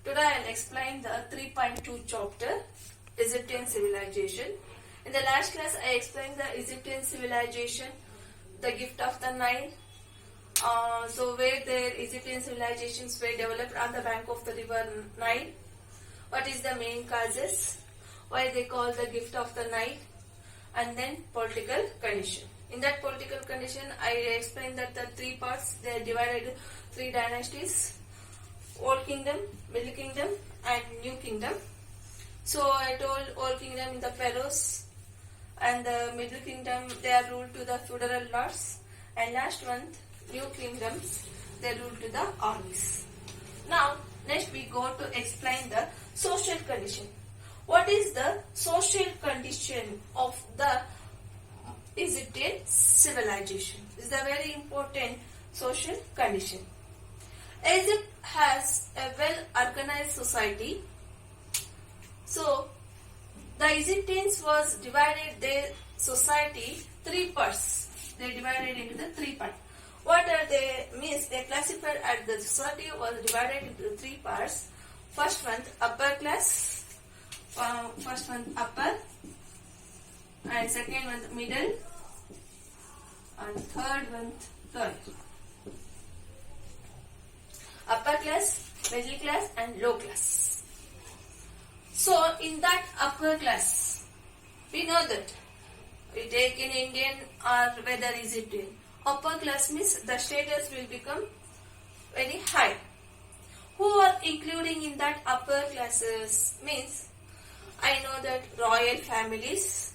Today I will explain the 3.2 chapter Egyptian civilization. In the last class I explained the Egyptian civilization, the gift of the Nile. So where the Egyptian civilizations were developed on the bank of the river Nile. What is the main causes? Why they call the gift of the Nile? And then political condition. In that political condition I explained that the three parts, they are divided three dynasties. Old Kingdom, Middle Kingdom and New Kingdom. So I told Old Kingdom the pharaohs and the Middle Kingdom they are ruled to the feudal lords, and last one New Kingdoms they rule to the armies. Now next we go to explain the social condition. What is the social condition of the Egyptian civilization? This is a very important social condition. Egypt has a well-organized society. So, the Egyptians was divided their society three parts. They divided into the three parts. What are they means? They classified as the society was divided into three parts. First one upper class, first one upper, and second one middle, and third one third. Upper class, middle class and low class. So in that upper class, we know that we take in Indian or whether Egyptian. Upper class means the status will become very high. Who are including in that upper classes means I know that royal families,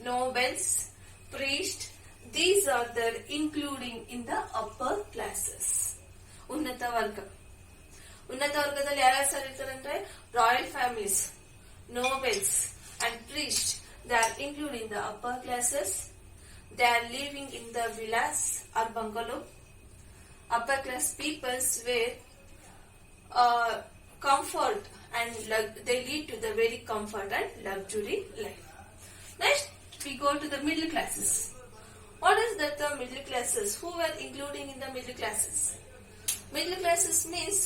nobles, priests, these are the including in the upper classes. ಉನ್ನತ ವರ್ಗ ವರ್ಗದಲ್ಲಿ ಯಾರು sir ಇರ್ತಾರೆ ಅಂದ್ರೆ royal families, nobles and priest. They are include in the upper classes. They are living in the villas or bungalow. Upper class peoples where comfort and they lead to the very comfort and luxury life. Next we go to the middle classes. What is that the middle classes? Who were including in the middle classes? Middle classes means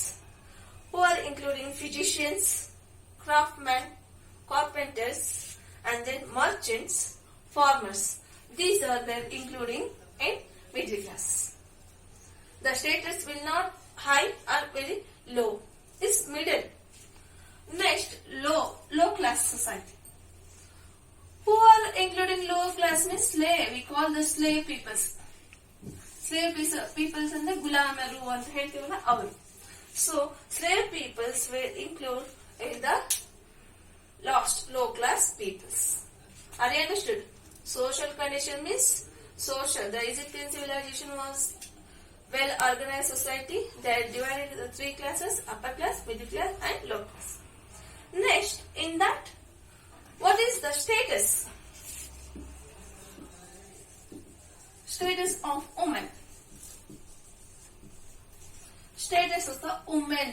who are including physicians, craftsmen, carpenters and then merchants, farmers. These are there including in middle class. The status will not high or very low. It's middle. Next, low class society. Who are including low class means slave. We call the slave peoples. Slave peoples and the gulamaru ಅಂತ ಹೇಳ್ತೀವಲ್ಲ ಅವರು. So slave peoples were included in the low class peoples. Are you understood? Social condition means social. The Egyptian civilization was well organized society. They are divided into three classes: upper class, middle class and low class. Next, in that, what is the status? Status of women. Status of the women.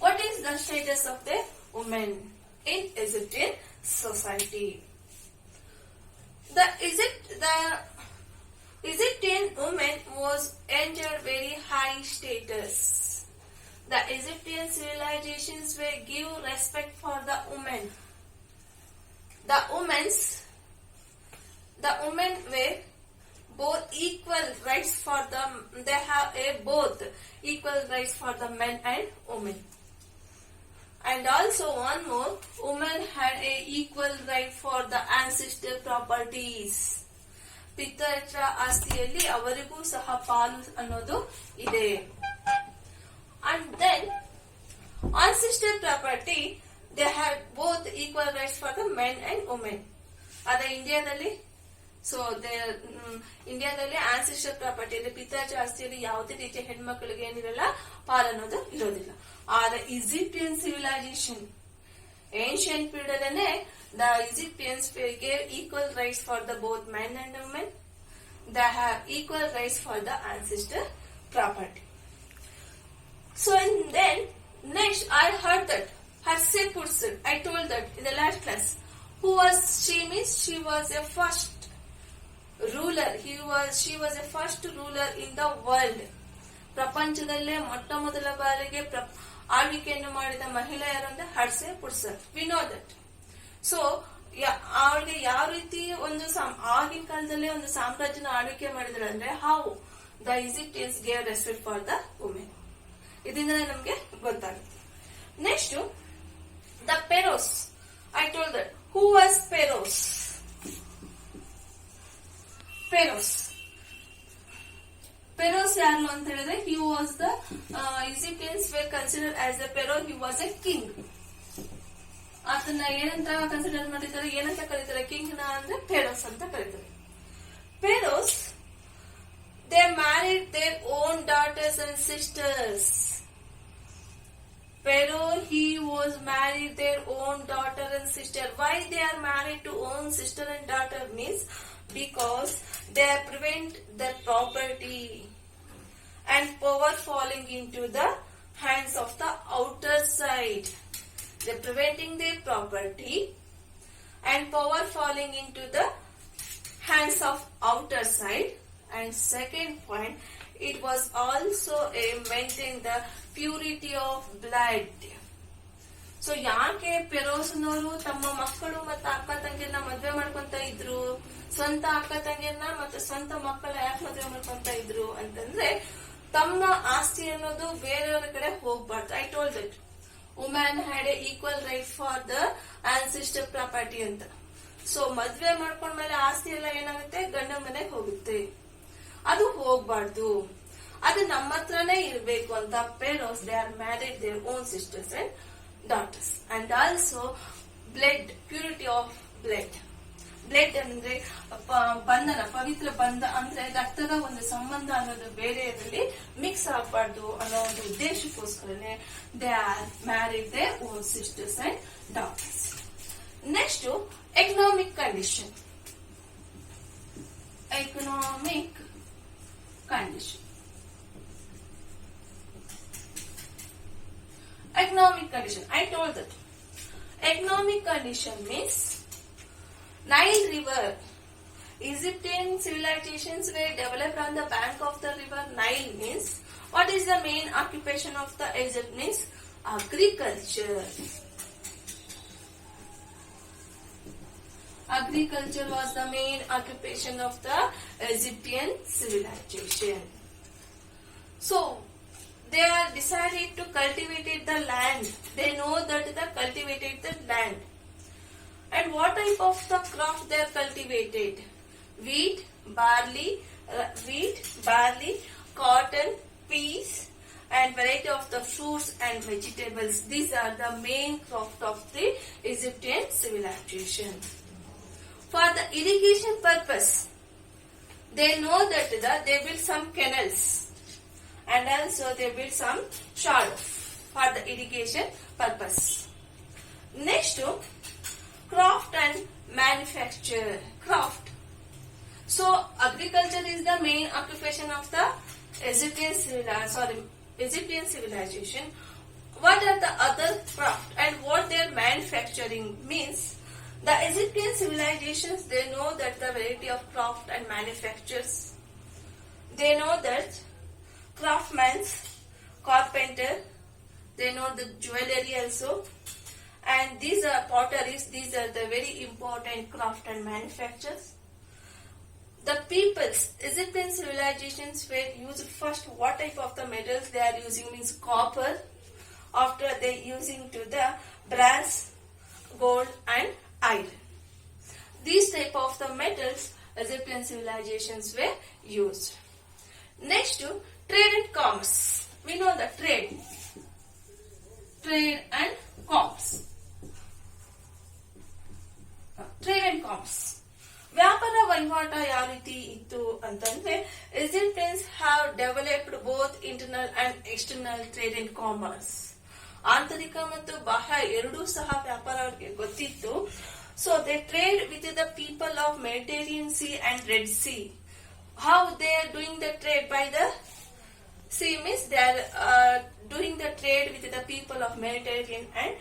What is the status of the women in Egyptian society? The Egyptian woman was entered very high status. The Egyptian civilizations were give respect for the women. The women were both equal rights for them. They have both equal rights for the men and women. And also one more, women had a equal right for the ancestor properties. ಪಿತೃ ಆಸ್ತಿಯಲ್ಲಿ ಅವರಿಗೂ ಸಹ ಪಾಲು ಅನ್ನೋದು ಇದೆ. And then ancestor property, they had both equal rights for the men and women. ಆದ್ರೆ ಇಂಡಿಯಾದಲ್ಲಿ ಇಂಡಿಯಾದಲ್ಲಿ ancestor property ಅಂದ್ರೆ ಪಿತಾಚ ಆಸ್ತಿಯಲ್ಲಿ ಯಾವುದೇ ರೀತಿಯ ಹೆಣ್ಮಕ್ಳಿಗೆ ಏನಿರಲ್ಲ ಪಾಲು ಅನ್ನೋದು ಇರೋದಿಲ್ಲ. ಆದ್ರೆ ಈಜಿಪ್ಟಿಯನ್ ಸಿವಿಲೈಸೇಷನ್ ಏನ್ಷಿಯಂಟ್ ಪೀರಿಯಡ್ ಅಲ್ಲೇ the Egyptians gave equal rights for the both men and women. They have equal rights for the ancestor property. So and then next I heard that Hatshepsut, I told that in the last class. Who was she means? She was a first ruler. She was a first ruler in the world. ಪ್ರಪಂಚದಲ್ಲೇ ಮೊಟ್ಟ ಮೊದಲ ಬಾರಿಗೆ ಆಳ್ವಿಕೆಯನ್ನು ಮಾಡಿದ ಮಹಿಳೆ ಯಾರು ಅಂದ್ರೆ Hatshepsut. We know that. So ಅವಳಿಗೆ ಯಾವ ರೀತಿ ಒಂದು ಆಗಿನ ಕಾಲದಲ್ಲಿ ಒಂದು ಸಾಮ್ರಾಜ್ಯನ ಆಳ್ವಿಕೆ ಮಾಡಿದ್ರೆ ಅಂದ್ರೆ how the Egyptians gave respect for the women. ಇದರಿಂದ ನಮ್ಗೆ ಗೊತ್ತಾಗುತ್ತೆ. Next the pharaohs. I told that. Who was pharaohs? Pharaohs ಯಾರು ಅಂತ ಹೇಳಿದ್ರೆ he was the Egyptians were consider as the pharaoh. He was a king. ಅದನ್ನ ಏನಂತ consider ಮಾಡಿದ್ದಾರೆ, ಏನಂತ ಕರೀತಾರೆ? ಕಿಂಗ್ ನ ಅಂದ್ರೆ ಪೆರೋಸ್ ಅಂತ ಕರೀತಾರೆ. Pharaohs they married their own daughters and sisters. Pharaoh, he was married their own daughter and sister. Why they are married to own sister and daughter means because they prevent their property and power falling into the hands of the outer side. They are preventing their property and power falling into the hands of outer side. And second point, it was also a maintain the purity of blood. So ಯಾಕೆ ಪೆರೋಸ್ನವರು ತಮ್ಮ ಮಕ್ಕಳು ಮತ್ತು ಅಕ್ಕ ತಂಗಿಯನ್ನ ಮದ್ವೆ ಮಾಡ್ಕೊಂತ ಇದ್ರು, ಸ್ವಂತ ಅಕ್ಕ ತಂಗಿಯನ್ನ ಮತ್ತೆ ಸ್ವಂತ ಮಕ್ಕಳ ಯಾಕೆ ಮದ್ವೆ ಮಾಡ್ಕೊಂತ ಇದ್ರು ಅಂತಂದ್ರೆ ತಮ್ಮ ಆಸ್ತಿ ಅನ್ನೋದು ಬೇರೆಯವರ ಕಡೆ ಹೋಗ್ಬಾರ್ದು. I told that women had A equal right for the ancestor property ಅಂತ. ಸೊ ಮದ್ವೆ ಮಾಡ್ಕೊಂಡ್ಮೇಲೆ ಆಸ್ತಿ ಎಲ್ಲ ಏನಾಗುತ್ತೆ, ಗಂಡ ಮನೆಗೆ ಹೋಗುತ್ತೆ. ಅದು ಹೋಗ್ಬಾರ್ದು, ಅದು ನಮ್ಮ ಹತ್ರನೇ ಇರಬೇಕು ಅಂತ pharaohs they are married their own sisters and daughters. And also blood, purity of blood. Blood ಅಂದ್ರೆ ಬಂಧನ, ಪವಿತ್ರ ಬಂಧ ಅಂದ್ರೆ ರಕ್ತದ ಒಂದು ಸಂಬಂಧ ಅನ್ನೋದು ಬೇರೆಯವರಲ್ಲಿ ಮಿಕ್ಸ್ ಆಗಬಾರ್ದು ಅನ್ನೋ ಒಂದು ಉದ್ದೇಶಕ್ಕೋಸ್ಕರನೇ they are married their own sisters and daughters. Next economic condition. Economic condition. Economic condition. I told that. Economic condition means Nile River. Egyptian civilizations were developed on the bank of the river Nile means what is the main occupation of the Egypt means agriculture. Agriculture was the main occupation of the Egyptian civilization. So, they are decided to cultivate the land. They know that they cultivated the land. And what type of the crop they are cultivated? Wheat, barley, cotton, peas, and variety of the fruits and vegetables. These are the main crops of the Egyptian civilization. For the irrigation purpose, they know that they build some canals and also they build some shallow for the irrigation purpose. Next, craft and manufacture. Craft. So, agriculture is the main occupation of the Egyptian civilization. What are the other craft and what they are manufacturing means? The Egyptian civilizations, they know that the variety of craft and manufactures. They know that craftsmen, carpenter, they know the jewelry also. And these are potteries, these are the very important craft and manufactures. The peoples, Egyptian civilizations were used first what type of the metals they are using means copper. After they using to the brass, gold and iron. These type of the metals Egyptian civilizations were used. Next, trade and commerce. We know the trade and commerce. Trade and commerce. ವ್ಯಾಪಾರ ವಹಿವಾಟ ಯಾವ ರೀತಿ ಇತ್ತು ಅಂತಂದ್ರೆ Egyptians have developed both internal and external trade and commerce. ಆಂತರಿಕ ಮತ್ತು ಬಾಹ್ಯ ಎರಡೂ ಸಹ ವ್ಯಾಪಾರ ಅವರಿಗೆ ಗೊತ್ತಿತ್ತು. So they trade with the people of Mediterranean sea and Red Sea. How they are doing the trade by the sea means they are doing the trade with the people of Mediterranean and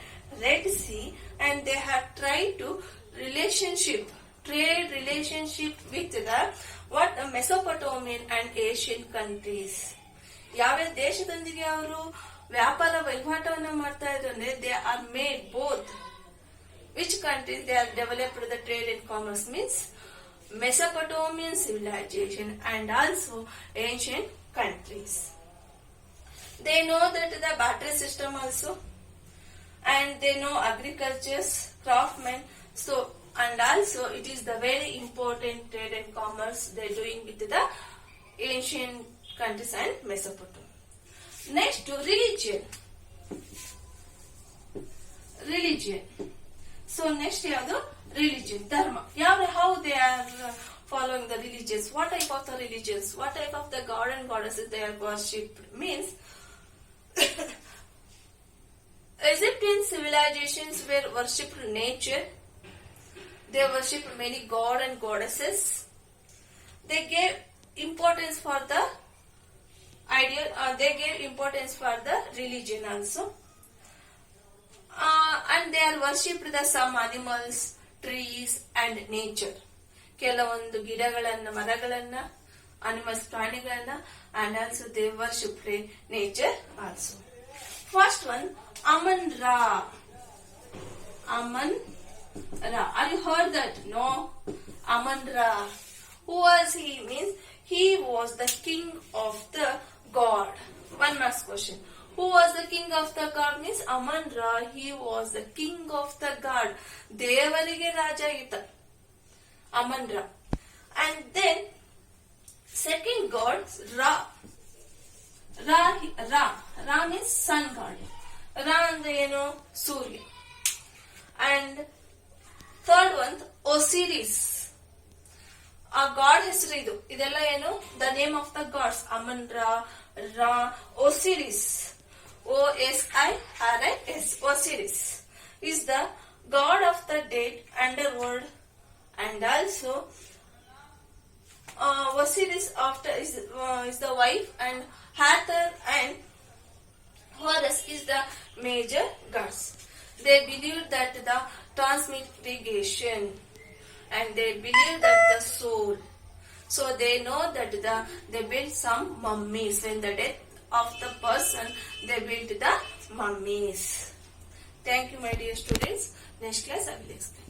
Red Sea and they have try to trade relationship with the Mesopotamian and Asian countries. ಯಾವ ದೇಶದೊಂದಿಗೆ ಅವರು ವ್ಯಾಪಾರ ವಹಿವಾಟವನ್ನು ಮಾಡ್ತಾ ಇದ್ರು ಅಂದ್ರೆ they are made both. Which countries they are developed the trade and commerce means Mesopotamian civilization and also ancient countries. They know that the barter system also, and they know agriculture, craftsmen. So and also it is the very important trade and commerce they are doing with the ancient countries and Mesopotamia. Next to religion. So next ಯಾವುದು religion, dharma. How they are following the religions, what type of the religions, what type of the god and goddesses they are worshipped means Egyptian civilizations were worshipped nature. They worshipped many god and goddesses. They gave importance for the ideal, they gave importance for the religion also. And they are worshipped the some animals, trees and nature. ಕೆಲವೊಂದು ಗಿಡಗಳನ್ನ ಮರಗಳನ್ನ animals ಪ್ರಾಣಿಗಳನ್ನ and also they worshipped nature also. First one, Amun Ra. Are you heard that? No. Amun Ra. Who was he? Means he was the king of the god. One last question. Who was the king of the god means Amun Ra. He was the king of the god. ದೇವರಿಗೆ ರಾಜ ಈತ Amun Ra. And then second god Ra. Ra means sun god. Ra ಅಂದ್ರೆ ಏನು ಸೂರ್ಯ. And third one Osiris. ಆ god ಹೆಸರು ಇದು. ಇದೆಲ್ಲ ಏನು the name of the gods. Amun Ra, Osiris. Osiris. Osiris is the god of the dead underworld, and also Osiris is the wife, and Hathor and Horus is the major gods. They believe that the transmigration, and they believe that the soul. So they know that they built some mummies. When the death of the person, they built the mummies. Thank you, my dear students. Next class I will explain.